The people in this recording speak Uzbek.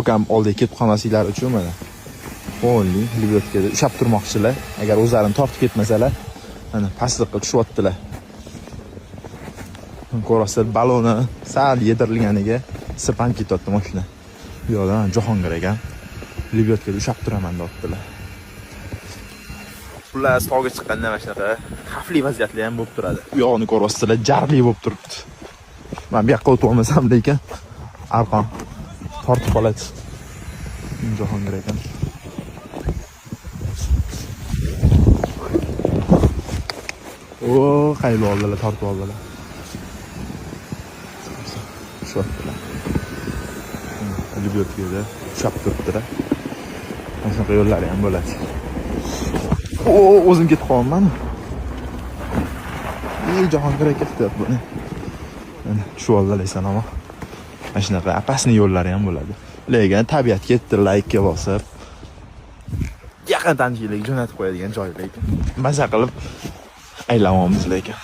Okam oldiga ketib qolmasliklari uchun mana o'nli libyotkada ushab turmoqchilar. Agar o'zlarini tortib ketmasalar, mana pastlikqa tushyaptilar. Ko'rasizlar, baloni sal yedirilganiga sirpanib ketyapti mashina. Bu yoqdan Jahongir ekan libyotkada ushab turaman deyaptilar. Xullas, tog'ga chiqqanda mana shunaqa xavfli vaziyatlar ham bo'lib turadi. U yoqni ko'rasizlar, jarli bo'lib turibdi. Men bu yoqqa o'tib olmasam lekin arqon tortib qoladi. Jahongir ekan. O, qayli oldilar, tortib oldilar. Shu vaqtda. Libyotkada ushab turibdilar. Mana shunaqa yo'llari ham bo'ladi. O'zim ketib qolman. Jahongir aka kutyapti buni. Mana shu oldilar ama. Mana shunaqa apasni yo'llari ham bo'ladi. Lekin tabiatga ketdi, like bosib. Yaqin tanishlik jo'natib qo'yadigan joy lekin. Maza qilib aylanamiz lekin.